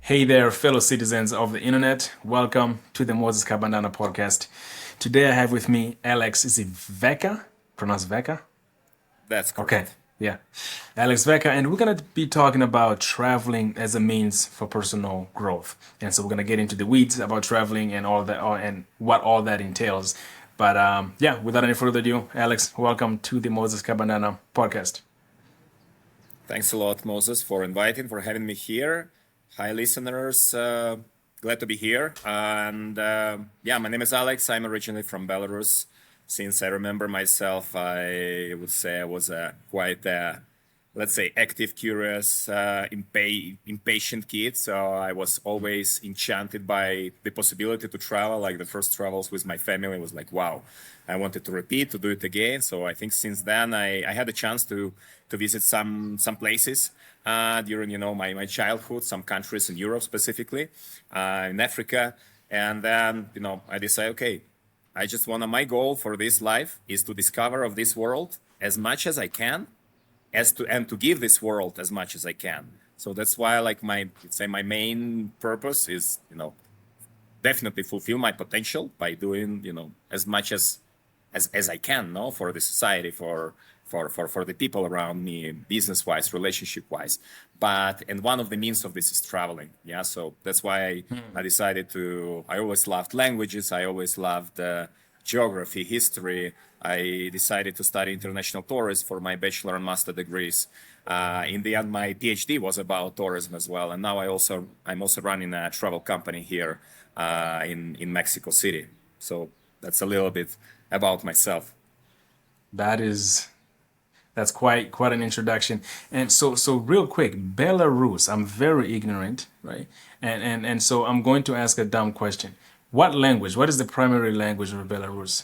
Hey there, fellow citizens of the internet. Welcome to the Moses Kabandana Podcast. Today I have with me Alex, is it Veka? Pronounce Veka? That's Okay, correct. yeah. Alex Veka, and we're going to be talking about traveling as a means for personal growth. And so we're going to get into the weeds about traveling and all that, and what all that entails. But yeah, without any further ado, Alex, welcome to the Moses Kabandana Podcast. Thanks a lot, Moses, for having me here. Hi, listeners. Glad to be here. And yeah, my name is Alex. I'm originally from Belarus. Since I remember myself, I would say I was quite, let's say, active, curious, impatient kid. So I was always enchanted by the possibility to travel. Like the first travels with my family was like, wow, I wanted to repeat, to do it again. So I think since then I had a chance to visit some places during my childhood, some countries in Europe specifically, in Africa, and then I decided, okay, I just want my goal for this life is to discover of this world as much as I can, as to and to give this world as much as I can. So that's why like my let's say my main purpose is definitely fulfill my potential by doing as much as I can, no, for the society, for the people around me, business wise, relationship wise. But and one of the means of this is traveling. Yeah, so that's why I decided to. I always loved languages. I always loved geography, history. I decided to study international tourism for my bachelor and master degrees. In the end, my PhD was about tourism as well, and now I'm also running a travel company here in Mexico City. So that's a little bit about myself. That is That's quite an introduction. And so real quick, Belarus. I'm very ignorant, right? And so I'm going to ask a dumb question. What language? What is the primary language of Belarus?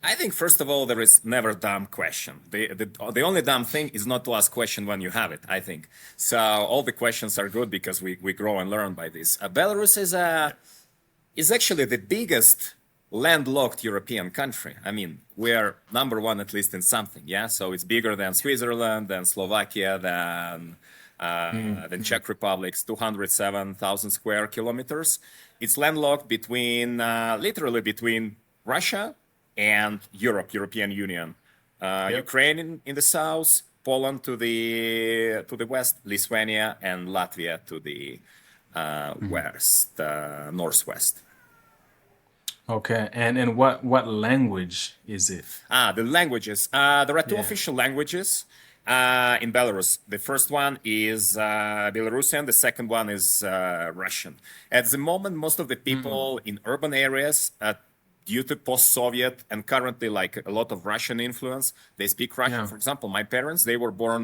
I think first of all there is never dumb question. The only dumb thing is not to ask question when you have it. I think so. All the questions are good because we grow and learn by this. Belarus is actually the biggest landlocked European country. I mean, we are number one at least in something. Yeah, so it's bigger than Switzerland, than Slovakia, than Czech Republic's 207,000 square kilometers. It's landlocked between literally between Russia and European Union. Yep. Ukraine in the south, Poland to the west, Lithuania and Latvia to the west, northwest. Okay. And what language is it? The languages. There are two Yeah. official languages in Belarus. The first one is Belarusian. The second one is Russian. At the moment, most of the people in urban areas, due to post-Soviet and currently like a lot of Russian influence, they speak Russian. Yeah. For example, my parents, they were born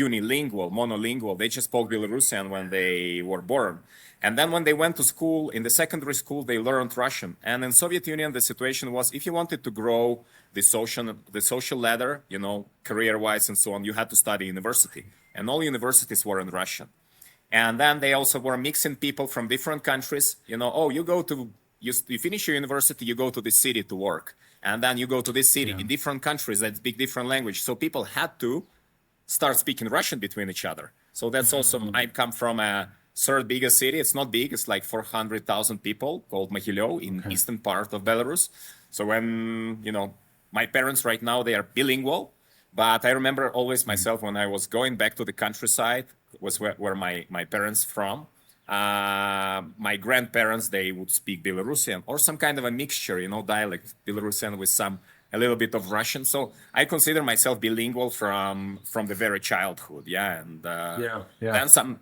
unilingual, monolingual. They just spoke Belarusian when they were born. And then when they went to school, in the secondary school, they learned Russian. And in Soviet Union, the situation was if you wanted to grow the social ladder, career-wise and so on, you had to study university. And all universities were in Russian. And then they also were mixing people from different countries. Oh, you finish your university, you go to this city to work. And then you go to this city Yeah. in different countries that speak different language. So people had to start speaking Russian between each other. So that's also, I come from a third biggest city. It's not big, it's like 400,000 people called Mohyliv in Okay. eastern part of Belarus. So when, my parents right now, they are bilingual. But I remember always myself when I was going back to the countryside, was where my parents from. My grandparents, they would speak Belarusian or some kind of a mixture, dialect Belarusian with a little bit of Russian. So I consider myself bilingual from the very childhood. Yeah, and Yeah. Yeah. then some.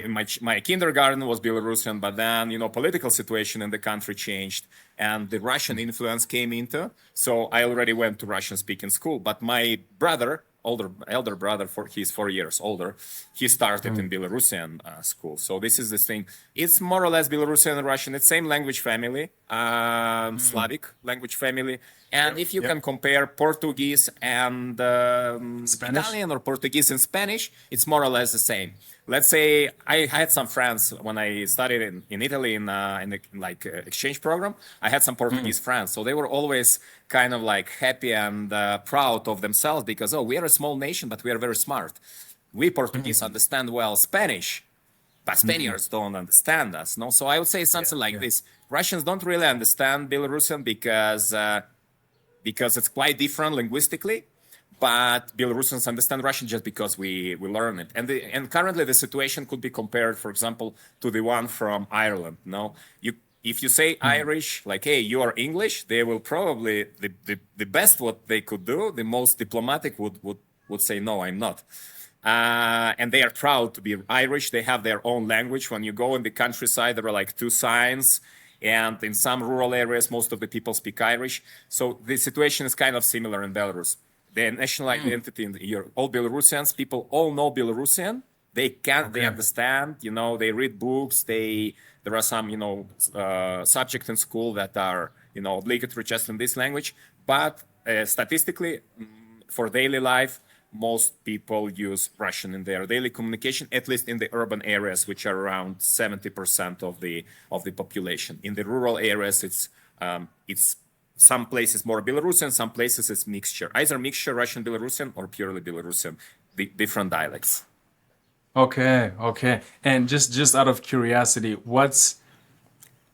In my kindergarten was Belarusian, but then political situation in the country changed, and the Russian influence came into. So I already went to Russian speaking school. But my brother, elder brother, he's 4 years older, he started in Belarusian school. So this is the thing. It's more or less Belarusian and Russian. It's same language family, Slavic language family. And Yep. if you Yep. can compare Portuguese and Spanish? Italian or Portuguese and Spanish, it's more or less the same. Let's say I had some friends when I studied in Italy in the like exchange program. I had some Portuguese friends, so they were always kind of like happy and proud of themselves because we are a small nation, but we are very smart. We Portuguese understand well Spanish, but Spaniards don't understand us. No, so I would say Yeah, something like yeah. this: Russians don't really understand Belarusian because it's quite different linguistically. But Belarusians understand Russian just because we learn it. And currently the situation could be compared, for example, to the one from Ireland. No, you if you say Irish, like, hey, you are English, they will probably the best what they could do, the most diplomatic would say no, I'm not. And they are proud to be Irish. They have their own language. When you go in the countryside, there are like two signs. And in some rural areas, most of the people speak Irish. So the situation is kind of similar in Belarus. The national identity in all Belarusians, people all know Belarusian. They can, they Okay. understand, they read books. There are some, subjects in school that are, obligatory just in this language. But statistically, for daily life, most people use Russian in their daily communication, at least in the urban areas, which are around 70% of the population. In the rural areas, it's some places more Belarusian, some places it's mixture, either mixture Russian Belarusian or purely Belarusian, different dialects. Okay, okay. And just out of curiosity, what's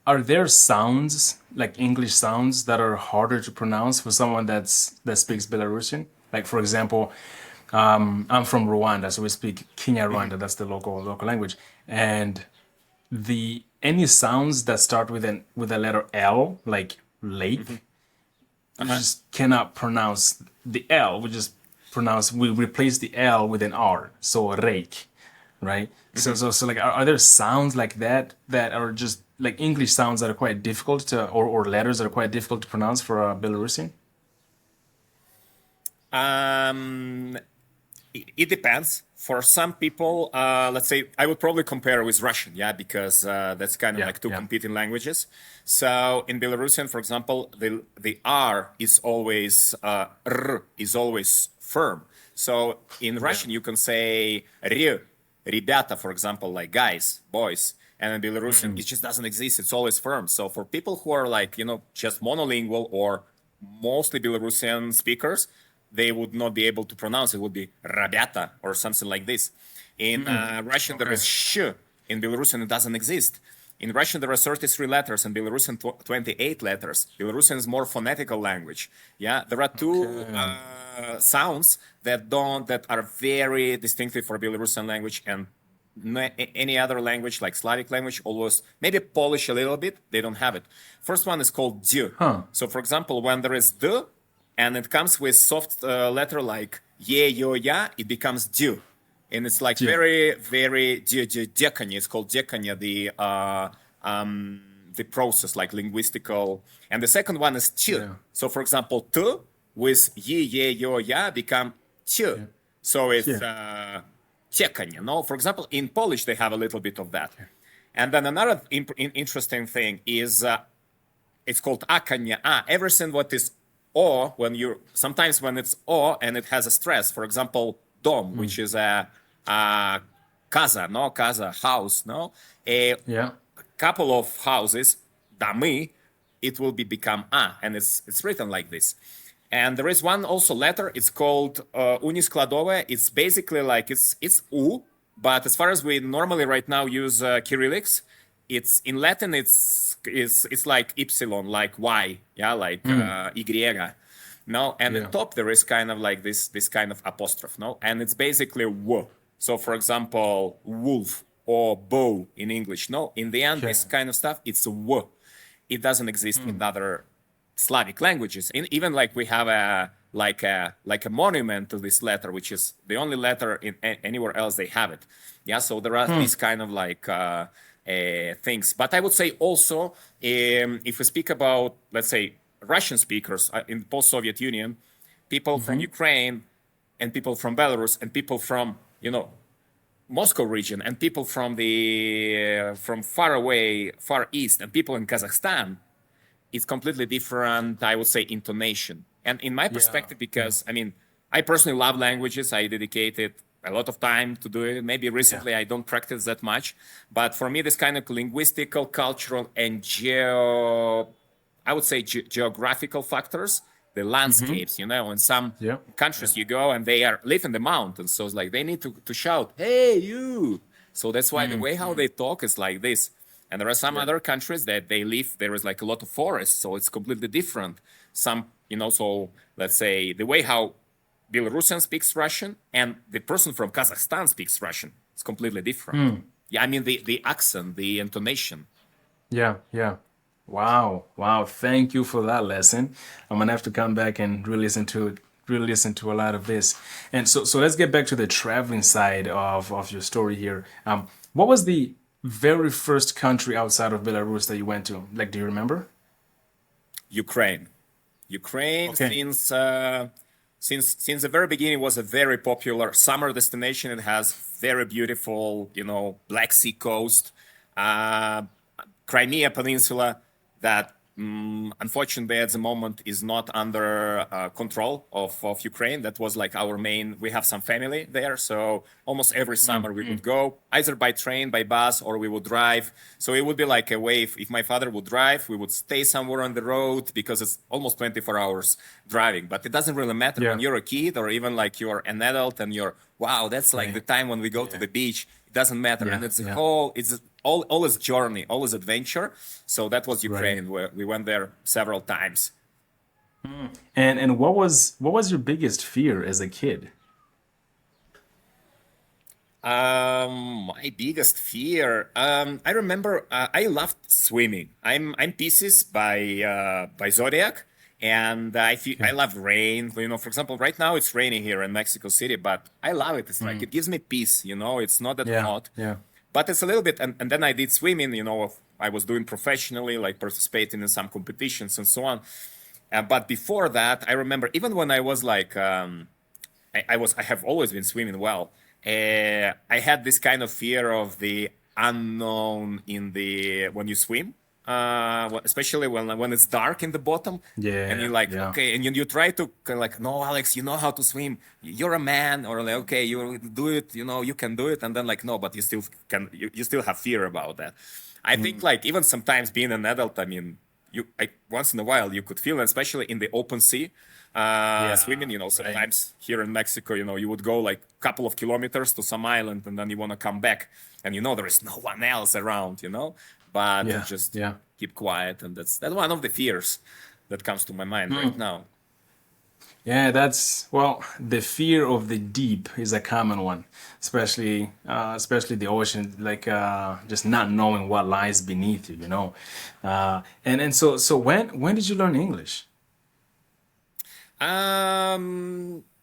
are there sounds like English sounds that are harder to pronounce for someone that speaks Belarusian? Like for example, I'm from Rwanda, so we speak Kinyarwanda. That's the local language. And the any sounds that start with a letter L, like lake, we Uh-huh. just cannot pronounce the L. We replace the L with an R, so rake, right? So like are there sounds like that are just like English sounds that are quite difficult to or letters that are quite difficult to pronounce for a Belarusian? Um, it depends. For some people, let's say I would probably compare with Russian, yeah, because that's kind of Yeah, like two yeah, competing languages. So in Belarusian, for example, the R is always R is always firm. So in yeah. Russian, you can say "рё," "ребята," for example, like guys, boys. And in Belarusian, it just doesn't exist. It's always firm. So for people who are like, just monolingual or mostly Belarusian speakers, they would not be able to pronounce it. It would be "ребята" or something like this. In Russian, there Okay. is "sh." In Belarusian, it doesn't exist. In Russian, there are 33 letters. In Belarusian, 28 letters. Belarusian is more phonetical language. Yeah, there are two Okay. sounds that are very distinctive for Belarusian language, and any other language like Slavic language, almost maybe Polish a little bit, they don't have it. First one is called d. Huh. So, for example, when there is d and it comes with soft letter like ye, yo, ya, it becomes d. And it's like Yeah. very, very decanya. It's called decanya, the process, like linguistical. And the second one is t. Yeah. So, for example, t with ye, yo, ya become t. Yeah. So it's Yeah. ciekanie. No, for example, in Polish they have a little bit of that. And then another interesting thing is it's called akania. Everything what is o when you sometimes when it's o and it has a stress. For example, dom, which is a casa, no casa house, no a Yeah. couple of houses, dami, it will become a, and it's written like this. And there is one also letter. It's called uniskladove. It's basically like it's u, but as far as we normally right now use Cyrillics, it's in Latin. It's like epsilon, like y, yeah, like y. No, and at Yeah. top there is kind of like this kind of apostrophe, no, and it's basically w. So for example, wolf or bow in English, no, in the end, Okay. this kind of stuff, it's a w. It doesn't exist in other Slavic languages. Even like we have a monument to this letter, which is the only letter in anywhere else they have it. Yeah, so there are these kind of like things. But I would say also, if we speak about, let's say, Russian speakers in post-Soviet Union, people from Ukraine and people from Belarus and people from Moscow region and people from far away, far east, and people in Kazakhstan, it's completely different, I would say, intonation. And in my Yeah. perspective, Yeah. because I mean, I personally love languages, I dedicated a lot of time to do it. Maybe Yeah. recently I don't practice that much, but for me, this kind of linguistical, cultural, and I would say geographical factors, the landscapes, in some Yeah. Yeah. countries you go and they live in the mountains. So it's like they need to shout, hey, you. So that's why the way how they talk is like this. And there are some other countries that they live, there is like a lot of forest, so it's completely different. Some, so let's say the way how Belarusian speaks Russian and the person from Kazakhstan speaks Russian, it's completely different. Yeah, I mean the accent, the intonation. Yeah, yeah. Wow, wow. Thank you for that lesson. I'm gonna have to come back and re-listen to a lot of this. And so let's get back to the traveling side of your story here. What was the very first country outside of Belarus that you went to? Like, do you remember? Ukraine. Ukraine Okay. since the very beginning was a very popular summer destination. It has very beautiful, Black Sea coast, uh, Crimea Peninsula that unfortunately at the moment is not under control of Ukraine. That was like our main, we have some family there. So almost every summer we would go either by train, by bus, or we would drive. So it would be like a way, if my father would drive, we would stay somewhere on the road because it's almost 24 hours driving. But it doesn't really matter Yeah. when you're a kid or even like you're an adult and you're, wow, that's like the Right. time when we go to Yeah. the beach. It doesn't matter. Yeah. And it's a Yeah. whole, it's all is journey, all is adventure. So that was Right. Ukraine, where we went there several times. And what was your biggest fear as a kid? My biggest fear. I remember I loved swimming. I'm Pisces by zodiac, and I Okay. love rain. For example, right now it's raining here in Mexico City, but I love it. It's like it gives me peace. It's not that Yeah. hot, Yeah. but it's a little bit. And then I did swimming. I was doing professionally, like participating in some competitions and so on. But before that, I remember even when I was like I have always been swimming well. I had this kind of fear of the unknown in the when you swim, especially when it's dark in the bottom, and you're Yeah. like, Yeah. okay, and you try to kind of like, no, Alex, you know how to swim. You're a man, or like, okay, you do it, you can do it, and then like, no, but you still can, you still have fear about that. I think like even sometimes being an adult, I mean, once in a while you could feel, especially in the open sea, Yeah. swimming. Right. Sometimes here in Mexico, you would go like a couple of kilometers to some island, and then you want to come back, and there is no one else around, but you Yeah. just Yeah. keep quiet, and that's one of the fears that comes to my mind right now. Yeah, that's well, the fear of the deep is a common one, especially the ocean, like just not knowing what lies beneath you, you know. And so when did you learn English?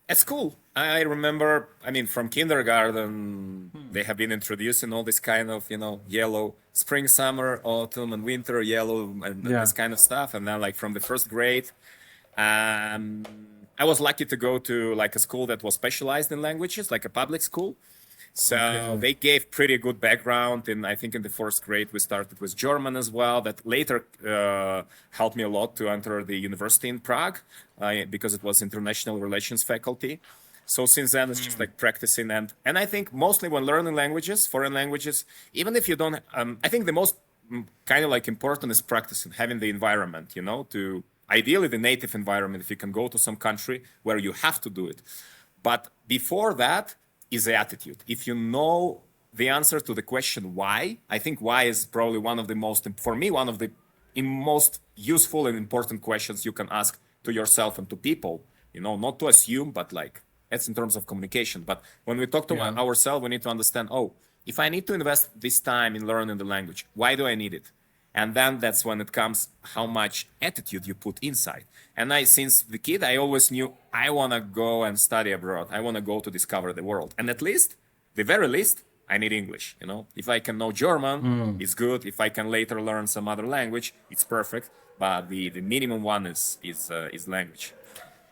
At school, I remember, I mean, from kindergarten, they have been introducing all this kind of, yellow spring, summer, autumn, and winter, yellow, and Yeah. this kind of stuff. And then, like, from the first grade, um, I was lucky to go to like a school that was specialized in languages, like a public school. So Okay. they gave pretty good background. And I think in the first grade, we started with German as well. That later helped me a lot to enter the university in Prague because it was international relations faculty. So since then, it's just like practicing. And I think mostly when learning languages, foreign languages, even if you don't, I think the most kind of like important is practicing, having the environment, to ideally the native environment, if you can go to some country where you have to do it. But before that is the attitude. If you know the answer to the question why, I think why is probably one of the most, for me, one of the most useful and important questions you can ask to yourself and to people, not to assume, but like that's in terms of communication. But when we talk to Yeah. ourselves, we need to understand, oh, if I need to invest this time in learning the language, why do I need it? And then that's when it comes how much attitude you put inside. And since the kid, I always knew I want to go and study abroad. I want to go to discover the world. And at least, the very least, I need English. If I can know German, it's good. If I can later learn some other language, it's perfect. But the minimum one is language.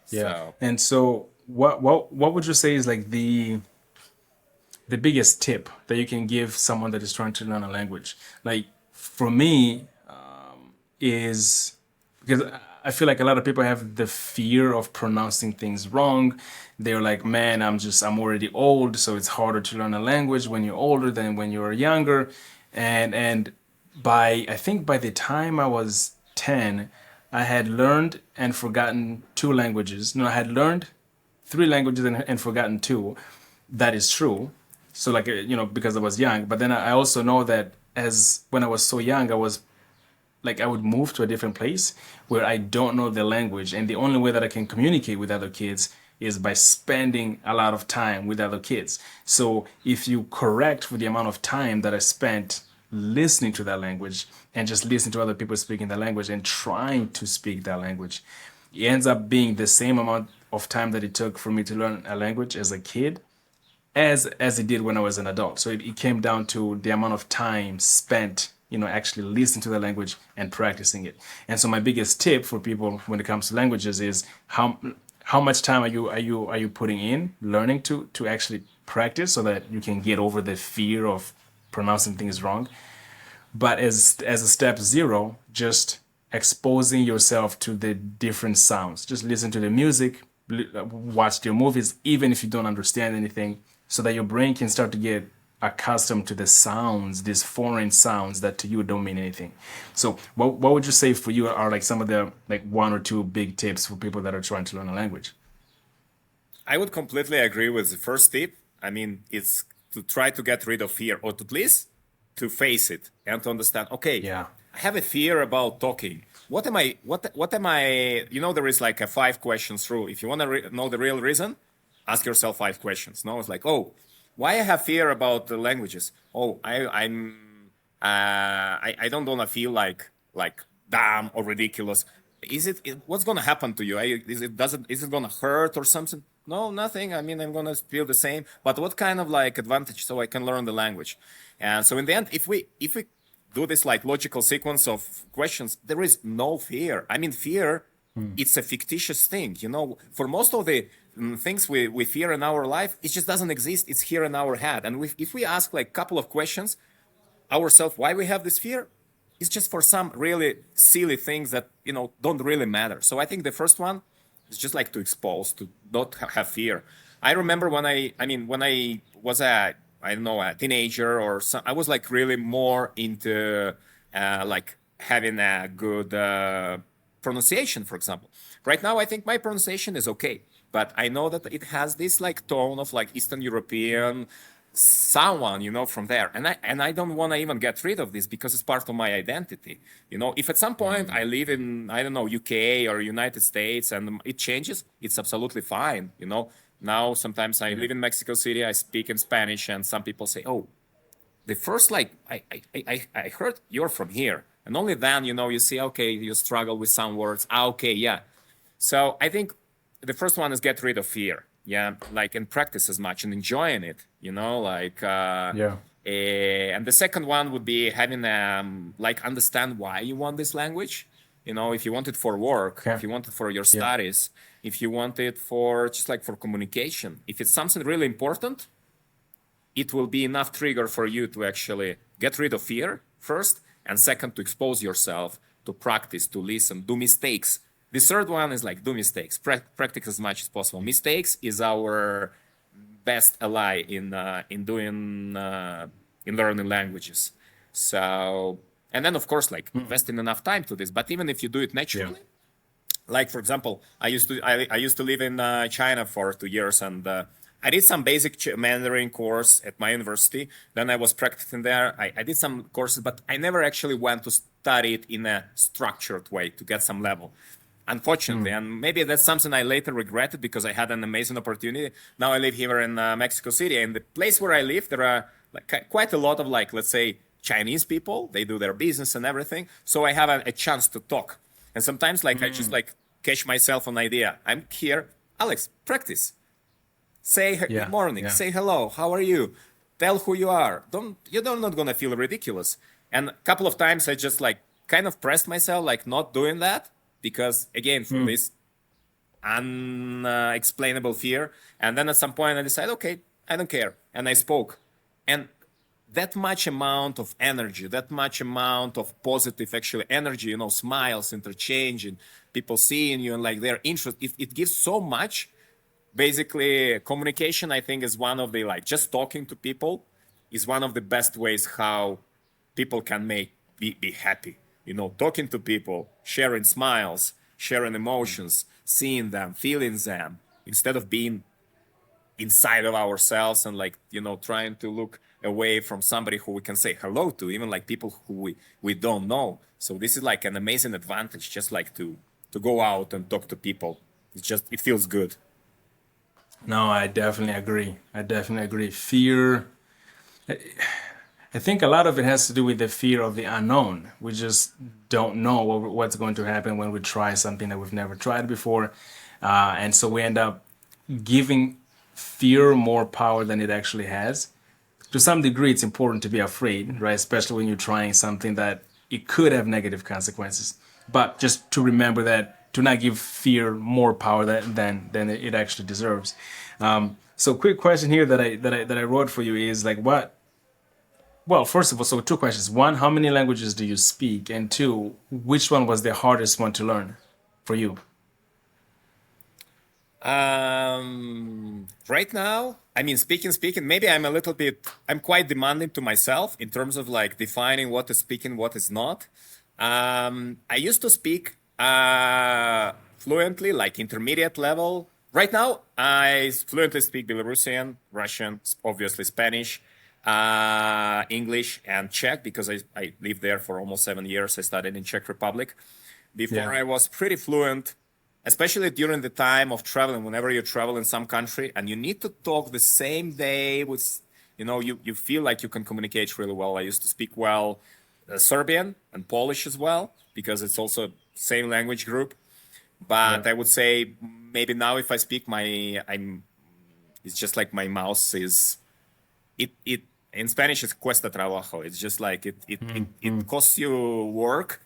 Yeah. So And so what would you say is like the biggest tip that you can give someone that is trying to learn a language? Like for me, is because I feel like a lot of people have the fear of pronouncing things wrong. They're like, man, I'm already old, so it's harder to learn a language when you're older than when you're younger. And I think by the time I was 10, I had learned and forgotten two languages. No, I had learned three languages and forgotten two. That is true. So like because I was young, but then I also know that as when I was so young, I was like I would move to a different place where I don't know the language, and the only way that I can communicate with other kids is by spending a lot of time with other kids. So if you correct for the amount of time that I spent listening to that language and just listening to other people speaking that language and trying to speak that language, it ends up being the same amount of time that it took for me to learn a language as a kid as it did when I was an adult. So it came down to the amount of time spent, actually listening to the language and practicing it. And so my biggest tip for people when it comes to languages is how much time are you putting in learning to actually practice so that you can get over the fear of pronouncing things wrong. But as a step zero, just exposing yourself to the different sounds. Just listen to the music, watch your movies, even if you don't understand anything, so that your brain can start to get accustomed to the sounds, these foreign sounds that to you don't mean anything. So what would you say for you are like some of the like one or two big tips for people that are trying to learn a language? I would completely agree with the first tip. I mean, it's to try to get rid of fear, or at least to face it and to understand. Okay, Yeah. I have a fear about talking. What am I? What am I? There is like a 5 questions rule. If you want to know the real reason, ask yourself 5 questions. No, it's like, oh, why I have fear about the languages? Oh, I don't want to feel like dumb or ridiculous. What's gonna happen to you? Is it gonna hurt or something? No, nothing. I mean, I'm gonna feel the same. But what kind of like advantage so I can learn the language? And so in the end, if we do this like logical sequence of questions, there is no fear. I mean, fear, it's a fictitious thing. For most of the things we fear in our life, it just doesn't exist. It's here in our head. And if we ask like a couple of questions ourselves why we have this fear, it's just for some really silly things that don't really matter. So I think the first one is just like to expose, to not have fear. I remember when I was a, I don't know, a teenager or some, I was like really more into like having a good pronunciation, for example. Right now, I think my pronunciation is okay, but I know that it has this like tone of like Eastern European someone, from there. And I don't want to even get rid of this because it's part of my identity. If at some point I live in, I don't know, UK or United States and it changes, it's absolutely fine. Now sometimes I live in Mexico City, I speak in Spanish, and some people say, oh, the first like I heard you're from here. And only then, you see, okay, you struggle with some words. Ah, okay, yeah. So I think the first one is get rid of fear. Yeah, like and practice as much and enjoying it. Like Yeah. and the second one would be having like understand why you want this language. If you want it for work, Okay. if you want it for your Yeah. studies, if you want it for just like for communication, if it's something really important, it will be enough trigger for you to actually get rid of fear first, and second to expose yourself, to practice, to listen, do mistakes. The third one is like do mistakes, practice as much as possible. Mistakes is our best ally in learning languages. So, and then of course like investing enough time to this. But even if you do it Yeah. naturally, like for example, I used to live in China for 2 years, and I did some basic Mandarin course at my university. Then I was practicing there. I did some courses, but I never actually went to study it in a structured way to get some level. Unfortunately, and maybe that's something I later regretted because I had an amazing opportunity. Now I live here in Mexico City, and the place where I live, there are like quite a lot of like, let's say, Chinese people. They do their business and everything, so I have a chance to talk. And sometimes, like I just like catch myself on idea. I'm here, Alex. Practice. Say good Yeah. morning. Yeah. Say hello. How are you? Tell who you are. You're not gonna feel ridiculous. And a couple of times I just like kind of pressed myself, like not doing that because again for this unexplainable fear. And then at some point I decided, okay, I don't care, and I spoke. And that much amount of energy, that much amount of positive actually energy, smiles, interchanging, people seeing you and like their interest, it gives so much. Basically, communication, I think, is one of the like just talking to people is one of the best ways how people can be happy. Talking to people, sharing smiles, sharing emotions, seeing them, feeling them, instead of being inside of ourselves and like, trying to look away from somebody who we can say hello to, even like people who we don't know. So this is like an amazing advantage, just like to go out and talk to people. It feels good. No, I definitely agree. I definitely agree. Fear, I think a lot of it has to do with the fear of the unknown. We just don't know what's going to happen when we try something that we've never tried before. And so we end up giving fear more power than it actually has. To some degree, it's important to be afraid, right? Especially when you're trying something that it could have negative consequences. But just to remember that to not give fear more power than it actually deserves. So, quick question here that I wrote for you is like, what? Well, first of all, so two questions. One, how many languages do you speak? And two, which one was the hardest one to learn for you? Right now, I mean, speaking, maybe I'm quite demanding to myself in terms of like defining what is speaking, what is not. I used to speak fluently, like intermediate level. Right now, I fluently speak Belarusian, Russian, obviously Spanish, English, and Czech because I lived there for almost 7 years. I studied in Czech Republic. Before Yeah. I was pretty fluent, especially during the time of traveling. Whenever you travel in some country and you need to talk the same day with, you feel like you can communicate really well. I used to speak well Serbian and Polish as well because it's also same language group. Yeah. But I would say maybe now if I speak it's just like my mouse is it in Spanish it's cuesta trabajo. It's just like it costs you work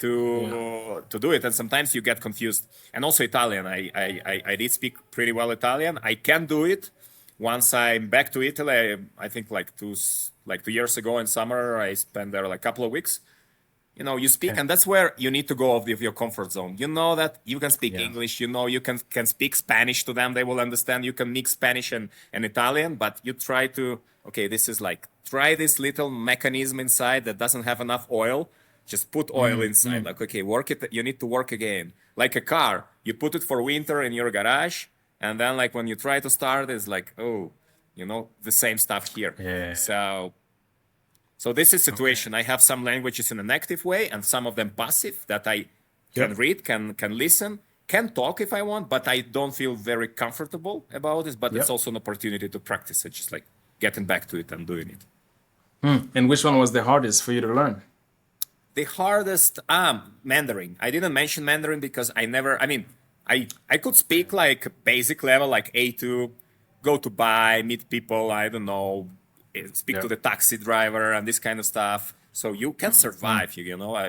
Yeah. to do it, and sometimes you get confused. And also Italian. I did speak pretty well Italian. I can do it once I'm back to Italy. I think like 2 years ago in summer I spent there like a couple of weeks. You speak, Okay. and that's where you need to go out of your comfort zone. You know that you can speak Yeah. English, you can speak Spanish to them, they will understand. You can mix Spanish and Italian, but you try to, okay, this is like, try this little mechanism inside that doesn't have enough oil. Just put oil inside. Like, okay, work it, you need to work again. Like a car, you put it for winter in your garage, and then like when you try to start, it's like, oh, the same stuff here. Yeah. So this is Okay. situation. I have some languages in an active way and some of them passive that I can Yep. read, can listen, can talk if I want, but I don't feel very comfortable about it. But it's Yep. also an opportunity to practice it, just like getting back to it and doing it. And which one was the hardest for you to learn? The hardest Mandarin. I didn't mention Mandarin because I mean, I could speak like basic level, like A2, go to buy, meet people, I don't know, speak to Yep. the taxi driver and this kind of stuff. So you can survive,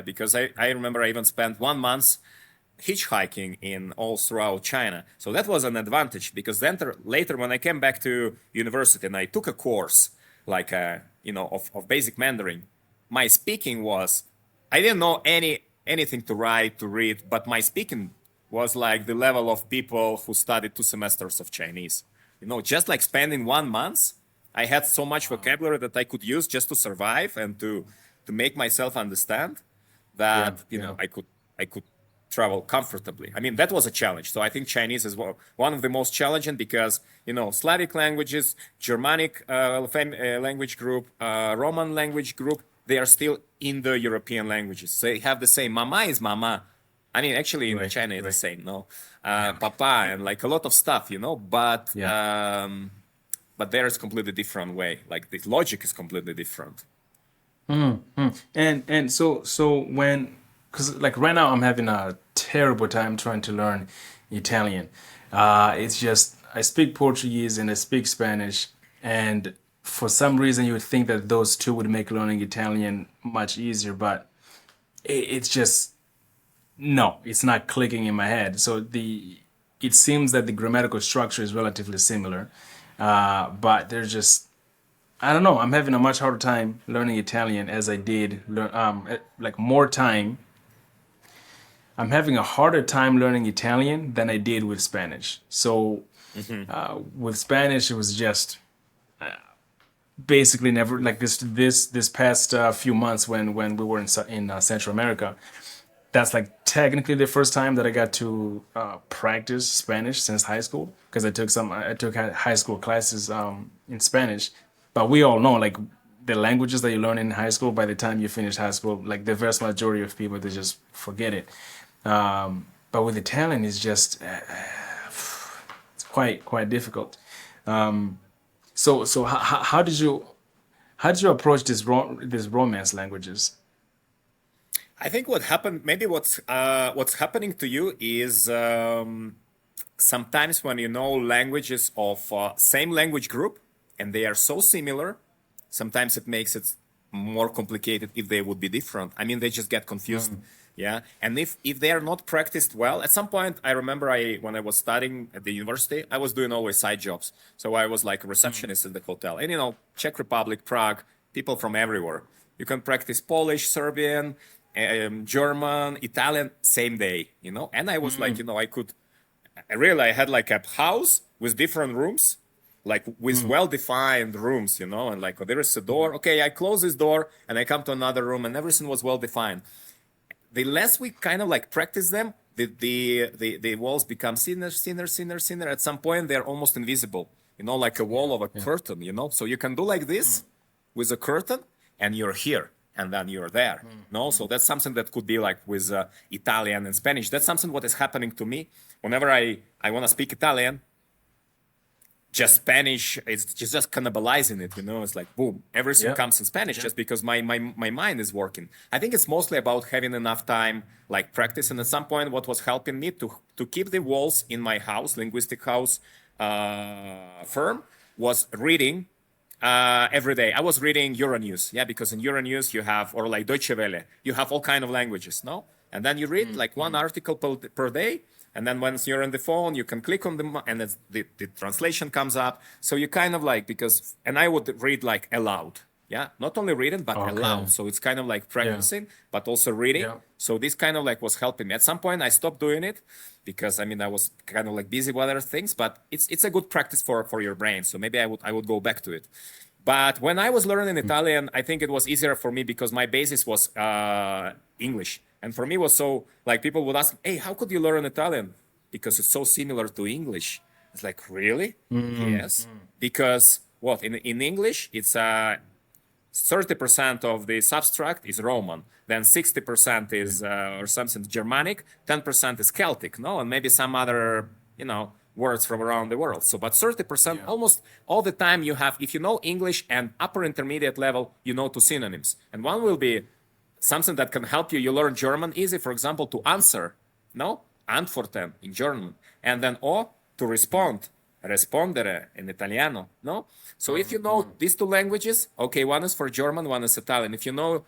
because I remember I even spent 1 month hitchhiking in all throughout China. So that was an advantage because then later when I came back to university and I took a course like of basic Mandarin, my speaking was, I didn't know anything to write to read, but my speaking was like the level of people who studied 2 semesters of Chinese. Just like spending 1 month, I had so much vocabulary that I could use just to survive and to make myself understand Yeah. that Yeah. I could travel comfortably. I mean, that was a challenge. So I think Chinese is one of the most challenging because Slavic languages, Germanic language group, Roman language group, they are still Indo-European languages. They have the same. Mama is mama. I mean, actually, in Right. China, it's the Right. same. No, Yeah. papa and like a lot of stuff. Yeah. But there is completely different way. Like the logic is completely different. And so when, because like right now I'm having a terrible time trying to learn Italian. It's just I speak Portuguese and I speak Spanish, and for some reason you would think that those two would make learning Italian much easier, but it's just no, it's not clicking in my head. So it seems that the grammatical structure is relatively similar, but there's just I don't know. I'm having a much harder time learning Italian as I did learn like more time. I'm having a harder time learning Italian than I did with Spanish. So with Spanish, it was just basically never like this past few months when we were in Central America. that's like technically the first time that I got to practice Spanish since high school because I took high school classes in Spanish, but we all know like the languages that you learn in high school by the time you finish high school, like the vast majority of people they just forget it. But with Italian, it's just it's quite difficult. So how did you approach this romance languages? I think what happened, maybe what's happening to you is sometimes when you know languages of same language group and they are so similar, sometimes it makes it more complicated if they would be different. I mean, they just get confused. Yeah, and if they are not practiced well, at some point I remember I when I was studying at the university, I was doing always side jobs. So I was like a receptionist in the hotel, and Czech Republic, Prague, people from everywhere. You can practice Polish, Serbian, German, Italian, same day. And I was like, I had like a house with different rooms, like with well-defined rooms, and like there is a door. Okay, I close this door and I come to another room, and everything was well-defined. The less we kind of like practice them, the walls become thinner, thinner, thinner, thinner. At some point, they're almost invisible, like a wall of a curtain, So you can do like this with a curtain, and you're here, and then you're there. No, so that's something that could be like with Italian and Spanish. That's something what is happening to me whenever I want to speak Italian. Just Spanish, it's just cannibalizing it, It's like boom, everything comes in Spanish just because my mind is working. I think it's mostly about having enough time, like practice. And at some point, what was helping me to keep the walls in my house, linguistic house, firm, was reading every day. I was reading Euronews, because in Euronews you have, or like Deutsche Welle, you have all kind of languages, no? And then you read like one article per day. And then once you're on the phone, you can click on them and the translation comes up. So you kind of like, and I would read like aloud. Yeah. Not only reading, but aloud. So it's kind of like practicing, but also reading. Yeah. So this kind of like was helping me. At some point I stopped doing it because I was kind of like busy with other things, but it's a good practice for your brain. So maybe I would go back to it. But when I was learning Italian, I think it was easier for me because my basis was English. And for me, it was so, like, people would ask, hey, how could you learn Italian? Because it's so similar to English. It's like, really? Yes. Because, in English, it's 30% of the subtract is Roman. Then 60% is, or something Germanic. 10% is Celtic, no? And maybe some other, words from around the world. So, but 30%, almost all the time you have, if you know English and upper intermediate level, you know two synonyms. And one will be something that can help you. You learn German easy, for example, to answer, no? Antworten in German. And then O, to respond. Rispondere in Italiano, no? So if you know these two languages, okay, one is for German, one is Italian. If you know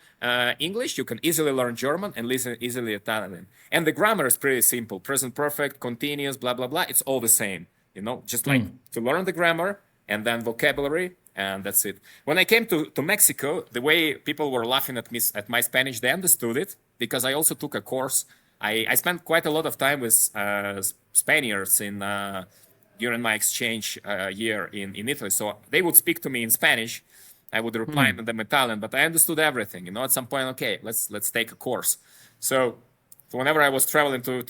English, you can easily learn German and listen easily Italian. And the grammar is pretty simple. Present perfect, continuous, blah, blah, blah. It's all the same, just like to learn the grammar and then vocabulary, and that's it. When I came to Mexico, the way people were laughing at me, at my Spanish, they understood it because I also took a course. I spent quite a lot of time with Spaniards during my exchange year in Italy. So they would speak to me in Spanish. I would reply in them Italian, but I understood everything. At some point, okay, let's take a course. So whenever I was traveling to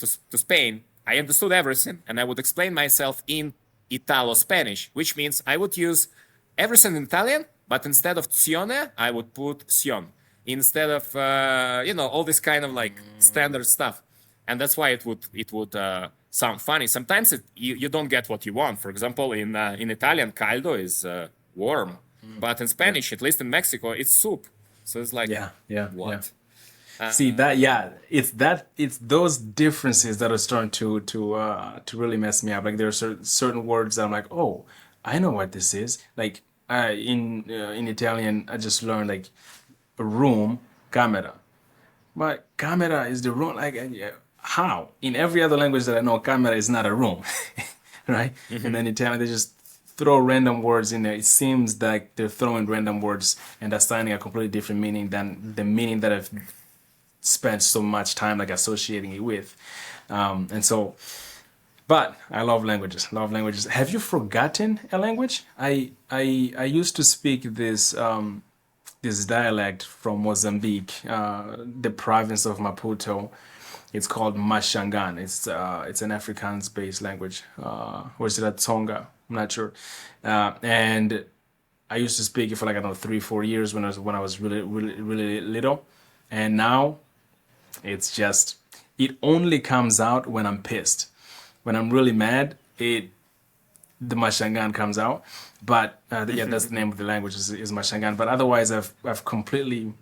Spain, I understood everything, and I would explain myself in Italo-Spanish, which means I would use everything in Italian, but instead of zione, I would put sion. Instead of, all this kind of like standard stuff. And that's why it would sound funny. Sometimes you don't get what you want. For example, in Italian, caldo is warm, but in Spanish, at least in Mexico, it's soup. So it's like, what? See it's those differences that are starting to really mess me up. Like there are certain words that I'm like, oh, I know what this is. Like in Italian, I just learned like a room, camera. But camera is the room. Like how? In every other language that I know, camera is not a room, right? And then in Italian, they just throw random words in there. It seems like they're throwing random words and assigning a completely different meaning than the meaning that I've spent so much time like associating it with. But I love languages. Love languages. Have you forgotten a language? I used to speak this dialect from Mozambique, the province of Maputo, It's called Mashangan. It's an Afrikaans-based language, or is it a Tonga? I'm not sure. And I used to speak it for like I don't know 3 4 years when I was really little, and now it's just it only comes out when I'm pissed. When I'm really mad, it the Mashangan comes out. But yeah, that's the name of the language is Mashangan. But otherwise, I've completely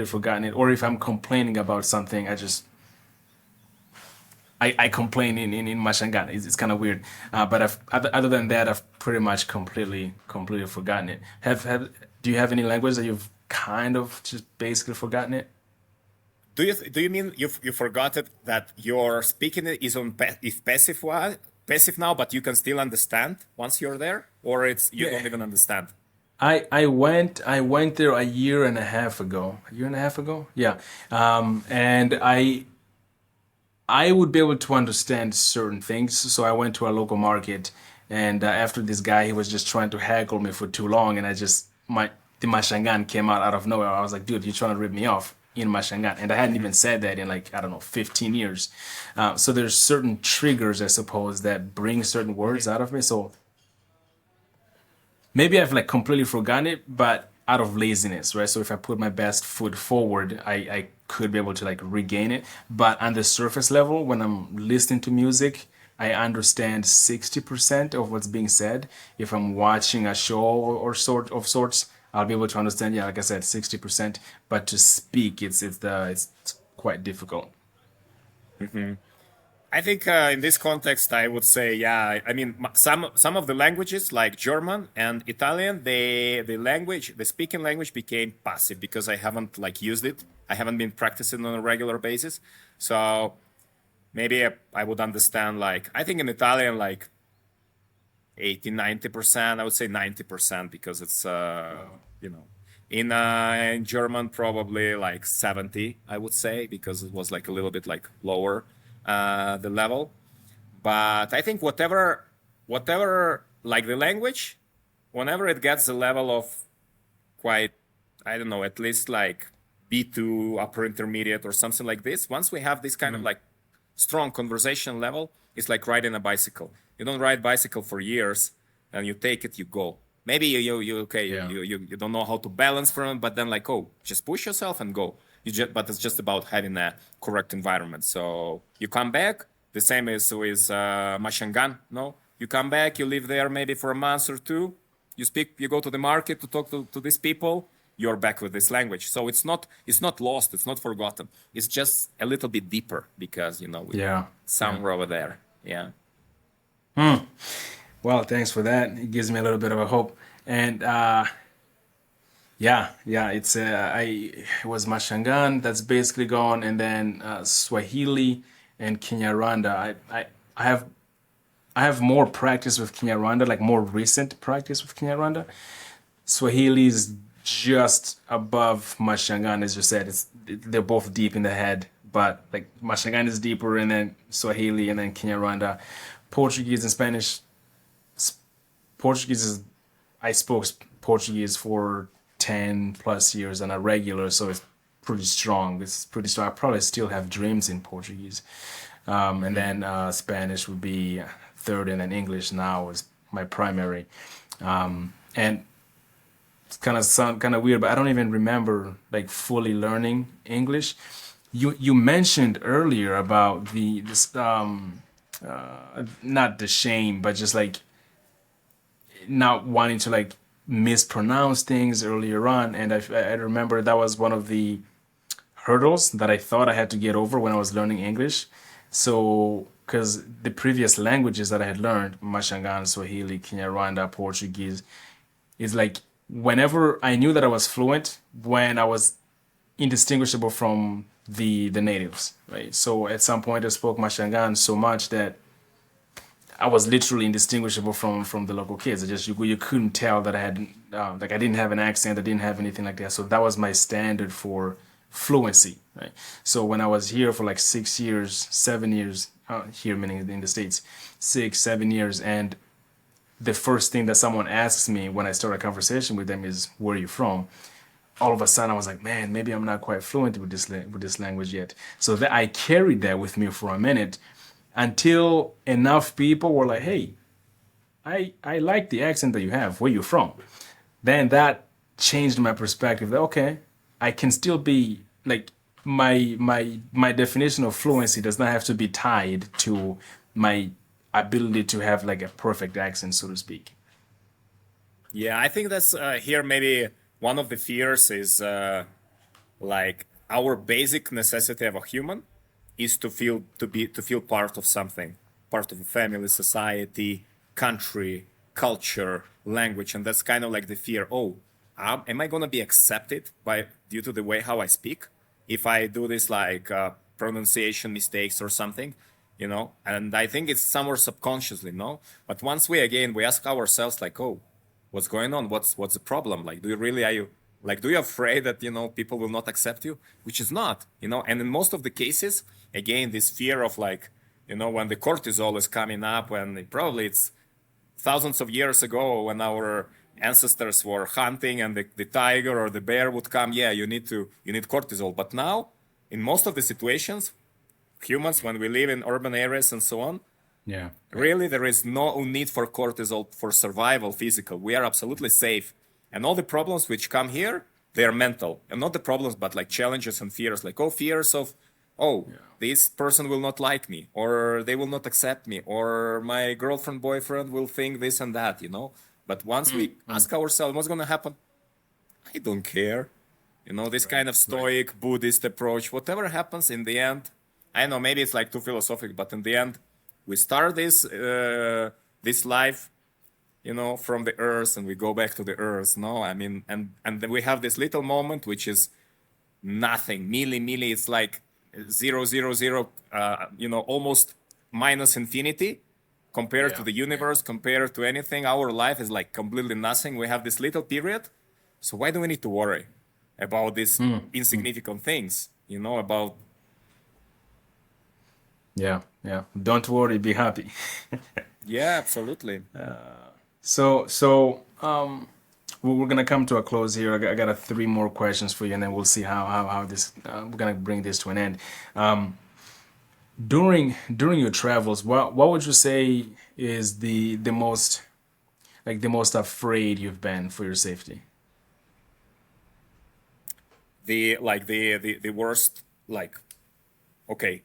forgotten it. Or if I'm complaining about something, I complain in Mashangan. It's kind of weird. But other than that, I've pretty much completely forgotten it. Have do you have any language that you've kind of just basically forgotten it? Do you mean you forgot it that your speaking is on is passive now, but you can still understand once you're there, or it's you Yeah. don't even understand? I went there a year and a half ago. A year and a half ago? Yeah. And I would be able to understand certain things. So I went to a local market, and after this guy, he was just trying to heckle me for too long, and I just the Mashangan came out of nowhere. I was like, dude, you're trying to rip me off in Mashangan, and I hadn't even said that in like I don't know 15 years. So there's certain triggers, I suppose, that bring certain words out of me. So maybe I've like completely forgotten it, but out of laziness, right? So if I put my best foot forward, I could be able to like regain it. But on the surface level, when I'm listening to music, I understand 60% of what's being said. If I'm watching a show or sorts, I'll be able to understand, yeah, like I said, 60%. But to speak, it's quite difficult. I think in this context, I would say, yeah. I mean, some of the languages like German and Italian, the speaking language became passive because I haven't like used it. I haven't been practicing on a regular basis. So maybe I would understand like I think in Italian like 80 90%. I would say 90% because it's you know in German probably like 70. I would say because it was like a little bit like lower the level. But I think whatever like the language, whenever it gets the level of quite, I don't know, at least like B2 upper intermediate or something like this. Once we have this kind of like strong conversation level, it's like riding a bicycle. You don't ride bicycle for years, and you take it, you go. Maybe you okay, Yeah. you don't know how to balance from it, but then like oh, just push yourself and go. But it's just about having a correct environment. So you come back. The same is with Mashangan. No, you come back, you live there maybe for a month or two. You go to the market to talk to these people. You're back with this language. So it's not lost. It's not forgotten. It's just a little bit deeper because we Yeah. Yeah. somewhere over there. Yeah. Well, thanks for that. It gives me a little bit of a hope. And yeah, it was Mashangan that's basically gone, and then Swahili and Kinyarwanda. I have I have more practice with Kinyarwanda, like more recent practice with Kinyarwanda. Swahili is just above Mashangan, as you said. They're both deep in the head, but like Mashangan is deeper, and then Swahili, and then Kinyarwanda. Portuguese and Spanish. Portuguese is I spoke Portuguese for 10 plus years on a regular, so it's pretty strong. It's pretty strong. I probably still have dreams in Portuguese. And then Spanish would be third, and then English now is my primary. And it's kind of sound kind of weird, but I don't even remember like fully learning English. You mentioned earlier about the this not the shame, but just like not wanting to like mispronounce things earlier on, and I remember that was one of the hurdles that I thought I had to get over when I was learning English. So, because the previous languages that I had learned, Mashangan, Swahili, Kinyarwanda, Portuguese, is like whenever I knew that I was fluent, when I was indistinguishable from the natives, right? So at some point I spoke Mashangan so much that I was literally indistinguishable from the local kids. You couldn't tell that I had like I didn't have an accent. I didn't have anything like that. So that was my standard for fluency, right? So when I was here for like 6 years, 7 years, here meaning in the States, 6 7 years, and the first thing that someone asks me when I start a conversation with them is, "Where are you from?" all of a sudden I was like, man, maybe I'm not quite fluent with this language yet. So that I carried that with me for a minute until enough people were like, hey, I like the accent that you have. Where you from? Then that changed my perspective. That okay, I can still be like my definition of fluency does not have to be tied to my ability to have like a perfect accent, so to speak. Yeah, I think that's here maybe one of the fears is like our basic necessity of a human is to feel part of something, part of a family, society, country, culture, language, and that's kind of like the fear. Oh, am I gonna be accepted by due to the way how I speak? If I do this like pronunciation mistakes or something, and I think it's somewhere subconsciously, no. But once we ask ourselves like, oh, what's going on? What's the problem? Like, do you afraid that people will not accept you? Which is not, and in most of the cases, again, this fear of like, when the cortisol is coming up, when probably it's thousands of years ago when our ancestors were hunting and the tiger or the bear would come, yeah, you need cortisol. But now, in most of the situations, humans, when we live in urban areas and so on, Yeah. really, there is no need for cortisol for survival physical. We are absolutely safe. And all the problems which come here, they are mental. And not the problems, but like challenges and fears, like, oh, fears of, oh, this person will not like me, or they will not accept me, or my girlfriend, boyfriend will think this and that. But once we ask ourselves what's going to happen, I don't care. This kind of stoic Buddhist approach, whatever happens in the end, I know maybe it's like too philosophical, but in the end, we start this life, from the earth, and we go back to the earth. No, I mean, and then we have this little moment which is nothing. Milli, it's like 0, 0, 0. Almost minus infinity compared to Yeah. the Yeah. universe, compared to anything. Our life is like completely nothing. We have this little period, so why do we need to worry about these insignificant things? About Yeah. Yeah. Don't worry, be happy. yeah, absolutely. So we're gonna come to a close here. I got three more questions for you, and then we'll see how this we're gonna bring this to an end. Um, during your travels, what would you say is the most like the most afraid you've been for your safety? The worst, like, okay,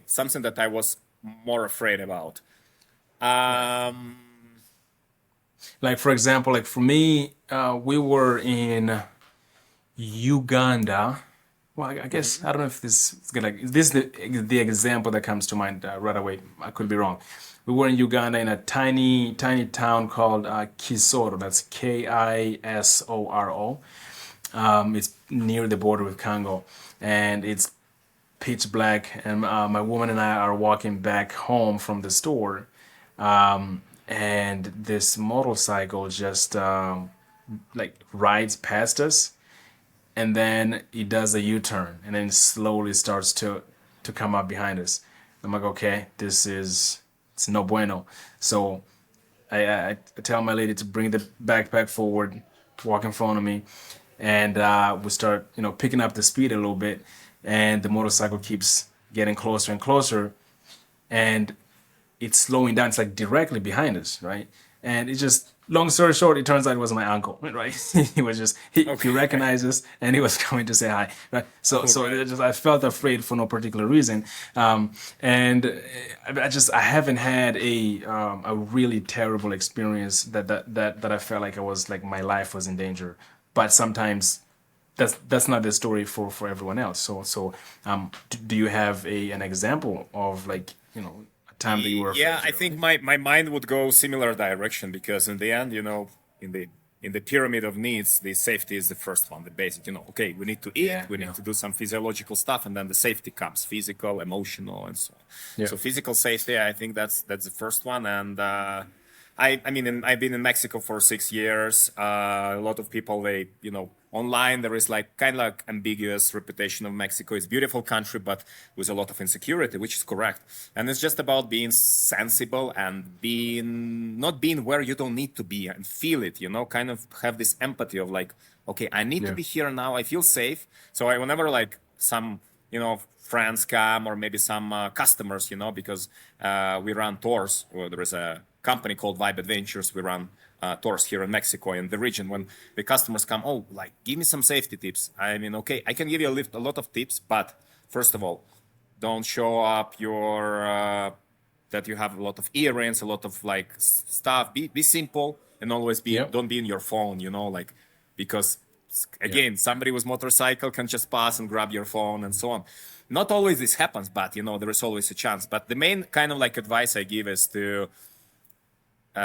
something that I was more afraid about. Yeah. um Like for example, like for me, we were in Uganda. Well, I guess I don't know if this is gonna. This is the example that comes to mind right away. I could be wrong. We were in Uganda in a tiny town called Kisoro. That's Kisoro. It's near the border with Congo, and it's pitch black. And my woman and I are walking back home from the store, and this motorcycle just like rides past us, and then he does a U-turn and then slowly starts to come up behind us. I'm like, okay, it's no bueno. So I tell my lady to bring the backpack forward, walk in front of me, and we start picking up the speed a little bit, and the motorcycle keeps getting closer and closer, and it's slowing down. It's like directly behind us, right? And it just, long story short, it turns out it was my uncle, right? He was just he okay. recognized us and he was coming to say hi, right? So All so right. it just I felt afraid for no particular reason, and I haven't had a really terrible experience that I felt like I was like my life was in danger. But sometimes that's not the story for everyone else. Do you have an example of like a time that you were afraid Yeah, for I your think life? my mind would go similar direction, because in the end, in the pyramid of needs, the safety is the first one, the basic. Okay, we need to eat, Yeah, we need yeah, to do some physiological stuff, and then the safety comes, physical, emotional, and so on. yeah, So physical safety, I think that's the first one, and I've been in Mexico for 6 years. A lot of people, online there is like kind of like ambiguous reputation of Mexico. It's a beautiful country, but with a lot of insecurity, which is correct. And it's just about being sensible and not being where you don't need to be and feel it, kind of have this empathy of like, okay, I need to Yeah. be here now. I feel safe. So whenever like some, friends come or maybe some customers, because we run tours. Well, there is a company called Vibe Adventures. We run tours here in Mexico in the region. When the customers come, oh, like give me some safety tips. Okay, I can give you a lot of tips, but first of all, don't show up your that you have a lot of earrings, a lot of like stuff. Be simple and always Yep. don't be in your phone, like because Yeah. again, somebody with motorcycle can just pass and grab your phone and so on. Not always this happens, but there is always a chance. But the main kind of like advice I give is to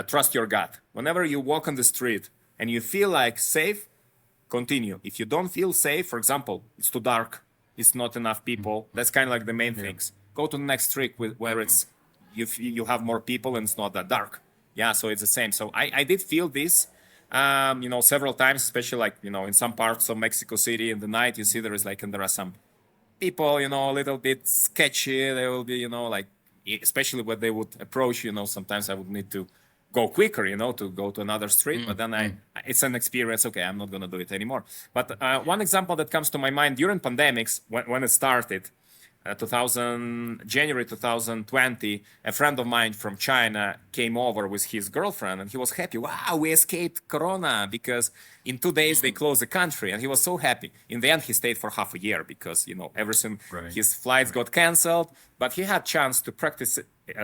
trust your gut. Whenever you walk on the street and you feel like safe, continue. If you don't feel safe, for example, it's too dark, it's not enough people. That's kind of like the main Yeah. things. Go to the next street where it's you have more people and it's not that dark. Yeah, so it's the same. So I did feel this, several times, especially like in some parts of Mexico City in the night. You see there are some people, a little bit sketchy. They will be, like, especially when they would approach, sometimes I would need to go quicker, to go to another street. But then it's an experience. Okay, I'm not going to do it anymore. But one example that comes to my mind during pandemics, when it started, 2000 January 2020, a friend of mine from China came over with his girlfriend, and he was happy. Wow, we escaped Corona because in 2 days they closed the country, and he was so happy. In the end, he stayed for half a year because everything, Right. his flights got canceled, but he had chance to practice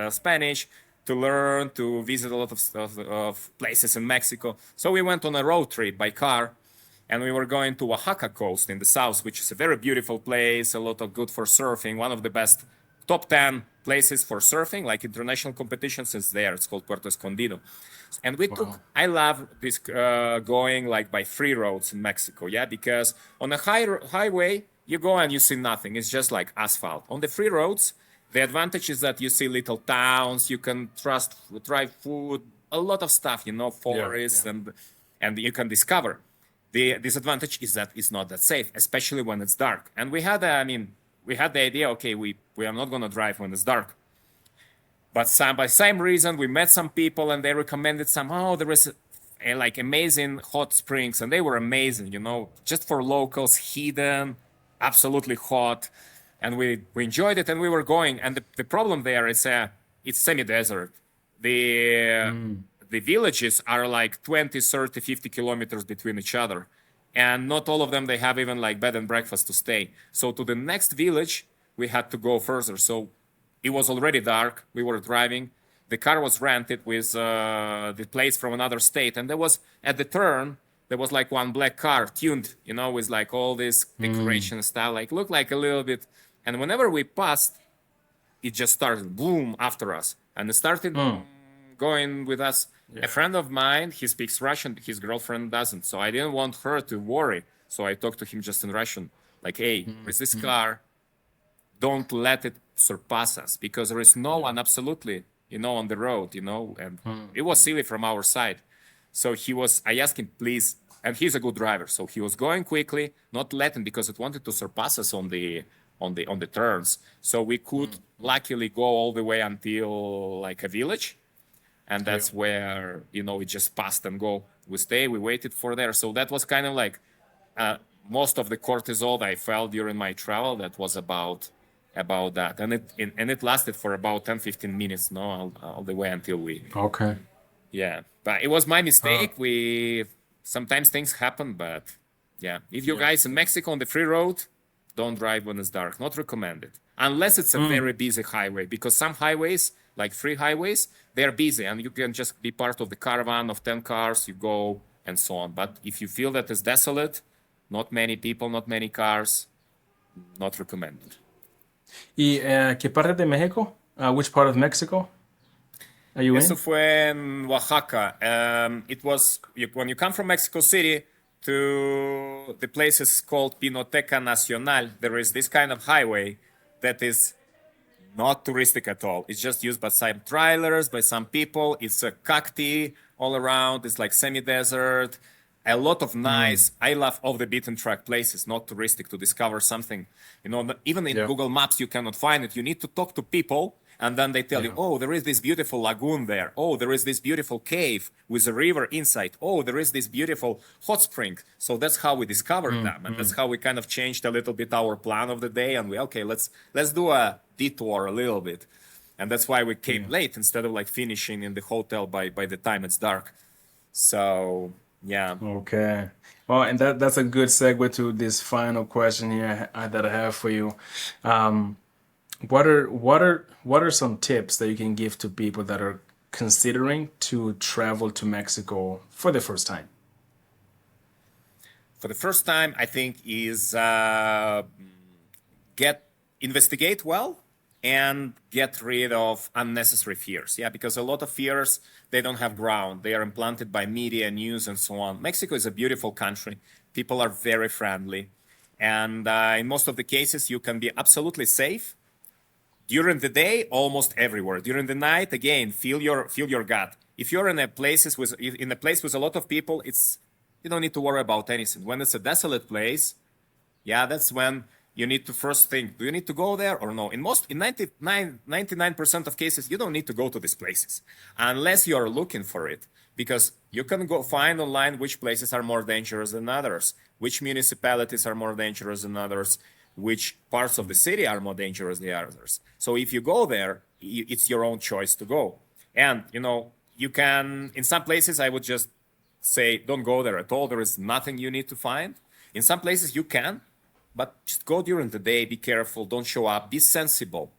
Spanish, to learn, to visit a lot of stuff, of places in Mexico. So we went on a road trip by car, and we were going to Oaxaca coast in the south, which is a very beautiful place, a lot of good for surfing, one of the best top 10 places for surfing, like international competitions is there. It's called Puerto Escondido. And Wow. I love this going like by free roads in Mexico, yeah, because on a highway, you go and you see nothing. It's just like asphalt. On the free roads, the advantage is that you see little towns, you can try food, a lot of stuff, Yeah. forests, Yeah. and you can discover. The disadvantage is that it's not that safe, especially when it's dark. And we had the idea, okay, we are not gonna drive when it's dark. But by same reason, we met some people and they recommended some. Oh, there is like amazing hot springs, and they were amazing. Just for locals, hidden, absolutely hot, and we enjoyed it. And we were going. And the problem there is it's semi-desert. The the villages are like 20, 30, 50 kilometers between each other, and not all of them they have even like bed and breakfast to stay. So to the next village we had to go further. So it was already dark. We were driving. The car was rented with the plates from another state, and there was at the turn there was like one black car tuned, with like all this decoration style, like looked like a little bit. And whenever we passed, it just started boom after us, and it started going with us. A Yeah. friend of mine, he speaks Russian. His girlfriend doesn't, so I didn't want her to worry. So I talked to him just in Russian, like, "Hey, with this car, don't let it surpass us because there is no one absolutely on the road, and it was silly from our side. So I asked him please, and he's a good driver, so he was going quickly, not letting, because it wanted to surpass us on the turns. So we could luckily go all the way until like a village, and Yeah. that's where it just passed and go. We waited for there. So that was kind of like most of the cortisol that I felt during my travel. That was about that, and it lasted for about 10-15 minutes, no, all the way until we. Okay. Yeah, but it was my Uh, mistake. We Sometimes things happen, but yeah, if you yeah. guys in Mexico on the free road, don't drive when it's dark. Not recommended unless it's a very busy highway, because some highways, like free highways, they're busy and you can just be part of the caravan of 10 cars. You go and so on. But if you feel that it's desolate, not many people, not many cars, not recommended. ¿Y qué parte de México? Which part of Mexico are you Eso in? fue en Oaxaca. When you come from Mexico City to the place is called Pinoteca Nacional. There is this kind of highway that is not touristic at all. It's just used by some trailers, by some people. It's a cacti all around. It's like semi-desert. A lot of Mm. nice. I love off the beaten track places, not touristic, to discover something. Even in Yeah. Google Maps, you cannot find it. You need to talk to people, and then they tell you, Yeah. oh, there is this beautiful lagoon there. Oh, there is this beautiful cave with a river inside. Oh, there is this beautiful hot spring. So that's how we discovered Mm. them, and that's Mm. how we kind of changed a little bit our plan of the day. And we okay, let's do a detour a little bit, and that's why we came Yeah. late instead of like finishing in the hotel by the time it's dark. So yeah. Okay. Well, and that's a good segue to this final question here that I have for you. Um, what are some tips that you can give to people that are considering to travel to Mexico for the first time? For the first time, I think is get investigate well and get rid of unnecessary fears. Yeah, because a lot of fears they don't have ground. They are implanted by media, news, and so on. Mexico is a beautiful country. People are very friendly, and in most of the cases, you can be absolutely safe during the day almost everywhere. During the night, again, feel your gut. If you're in a place with a lot of people, it's you don't need to worry about anything. When it's a desolate place, yeah, that's when you need to first think, do you need to go there or no? In 99% of cases, you don't need to go to these places unless you're looking for it. Because you can go find online which places are more dangerous than others, which municipalities are more dangerous than others, which parts of the city are more dangerous than others. So if you go there, it's your own choice to go. And you can in some places I would just say don't go there at all. There is nothing you need to find. In some places you can, but just go during the day. Be careful. Don't show up. Be sensible.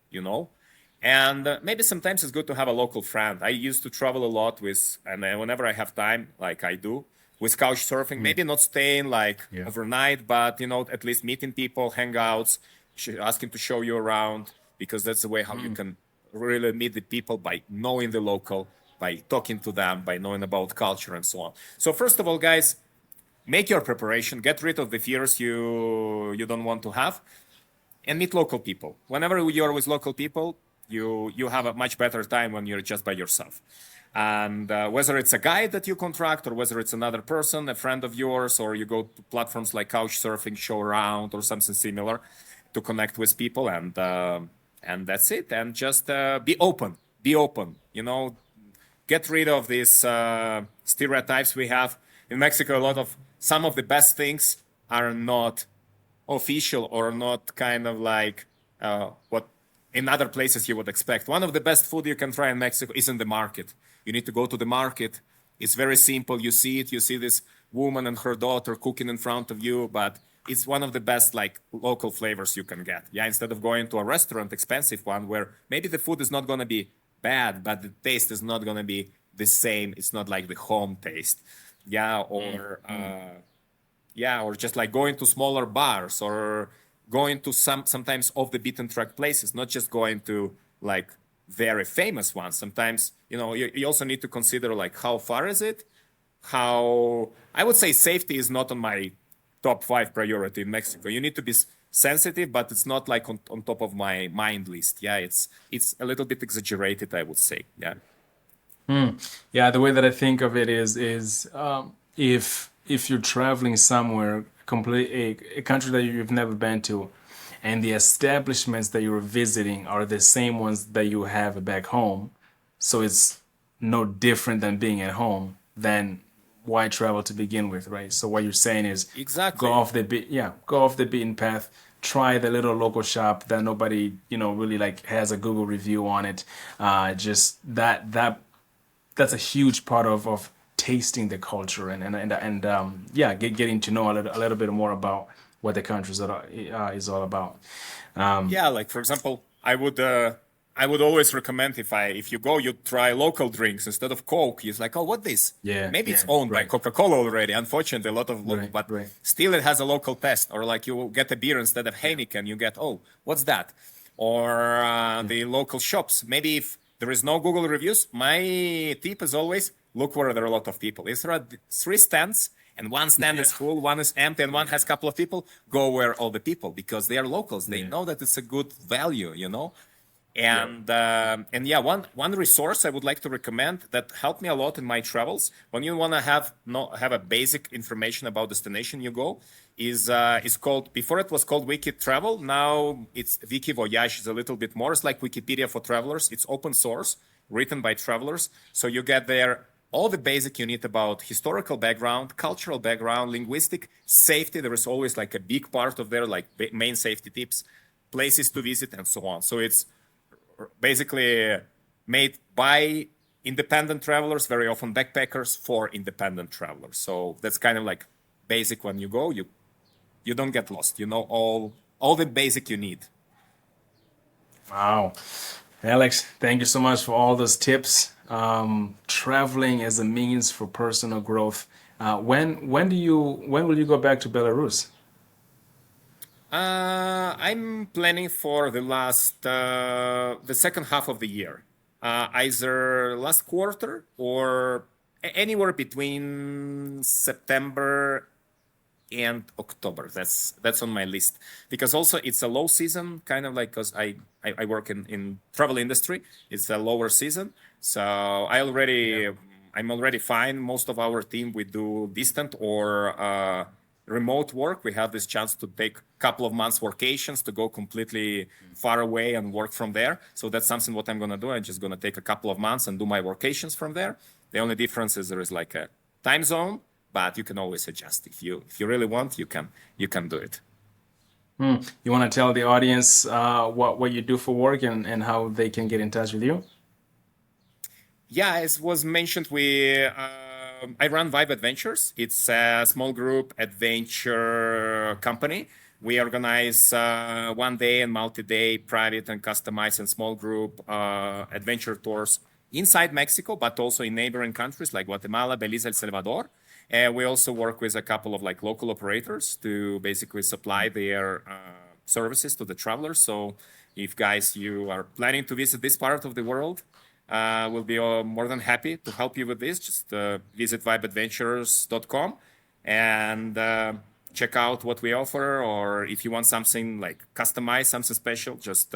And maybe sometimes it's good to have a local friend. I used to travel a lot with, and whenever I have time, like I do, with couch surfing. Mm. Maybe not staying like Yeah. overnight, but at least meeting people, hangouts, asking to show you around, because that's the way how you Mm. can really meet the people by knowing the local, by talking to them, by knowing about culture and so on. So first of all, guys, make your preparation, get rid of the fears you don't want to have, and meet local people. Whenever you're with local people, you have a much better time when you're just by yourself. And whether it's a guide that you contract, or whether it's another person, a friend of yours, or you go to platforms like Couchsurfing, Show Around, or something similar, to connect with people, and that's it. And just be open. Be open. Get rid of these stereotypes we have in Mexico. A lot of some of the best things are not official, or not kind of like what in other places you would expect. One of the best food you can try in Mexico is in the market. You need to go to the market. It's very simple. You see it. You see this woman and her daughter cooking in front of you, but it's one of the best like local flavors you can get. Yeah, instead of going to a restaurant, expensive one, where maybe the food is not going to be bad, but the taste is not going to be the same. It's not like the home taste. Yeah, Mm. or Mm. or just like going to smaller bars, or going to sometimes off the beaten track places, not just going to like very famous ones. Sometimes you also need to consider like how far is it. How I would say safety is not on my top 5 priority in Mexico. You need to be sensitive, but it's not like on top of my mind list. Yeah, it's a little bit exaggerated, I would say. Yeah. Mm. Yeah, the way that I think of it is if you're traveling somewhere complete a country that you've never been to, and the establishments that you're visiting are the same ones that you have back home, so it's no different than being at home, then why travel to begin with, right? So what you're saying is Exactly. go off the beaten path, try the little local shop that nobody, really like has a Google review on it. Just that's a huge part of tasting the culture and yeah, getting to know a little bit more about what the country is all about. Um, Yeah, like for example, I would always recommend if you go, you try local drinks instead of Coke. It's like, oh, what this? yeah, Maybe it's yeah, owned by right, Coca-Cola already. Unfortunately, a lot of local, right, but right. still it has a local test. Or like you get a beer instead of Yeah, Heineken, you get, oh, what's that? Or yeah, the local shops. Maybe if there is no Google reviews, my tip is always look where there are a lot of people. If there are 3 stands and one stand yeah, is full, one is empty, and one has a couple of people, go where all the people, because they are locals. They yeah. know that it's a good value. Yep. And yeah, one resource I would like to recommend that helped me a lot in my travels when you want to have no have a basic information about destination you go is called, before it was called Wiki Travel, now it's Wiki Voyage. Is a little bit more. It's like Wikipedia for travelers. It's open source, written by travelers, so you get there all the basic you need about historical background, cultural background, linguistic, safety. There is always like a big part of there, like main safety tips, places to visit, and so on. So it's basically made by independent travelers, very often backpackers for independent travelers. So that's kind of like basic. When you go, you don't get lost. You know all the basic you need. Wow. Alex, thank you so much for all those tips. Traveling as a means for personal growth. When will you go back to Belarus? I'm planning for the second half of the year, either last quarter or anywhere between September and October. That's on my list because also it's a low season, kind of like, because I work in travel industry. It's a lower season, so Yeah. I'm already fine. Most of our team we do distant or remote work. We have this chance to take a couple of months vacations to go completely far away and work from there. So that's something what I'm gonna do. I'm just gonna take a couple of months and do my vacations from there. The only difference is there is like a time zone, but you can always adjust if you really want. You can do it. You want to tell the audience what you do for work and how they can get in touch with you? Yeah, as was mentioned, we I run Vibe Adventures. It's a small group adventure company. We organize one day and multi-day private and customized and small group adventure tours inside Mexico, but also in neighboring countries like Guatemala, Belize, El Salvador. And we also work with a couple of like local operators to basically supply their services to the travelers. So if guys you are planning to visit this part of the world, we'll be more than happy to help you with this. Just visit vibeadventures.com and check out what we offer. Or if you want something like customized, something special, just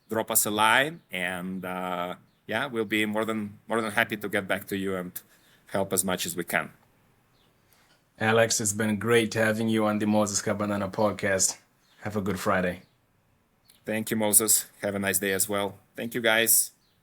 drop us a line, and yeah, we'll be more than happy to get back to you and help as much as we can. Alex, it's been great having you on the Moses Kabandana Podcast. Have a good Friday. Thank you, Moses. Have a nice day as well. Thank you, guys.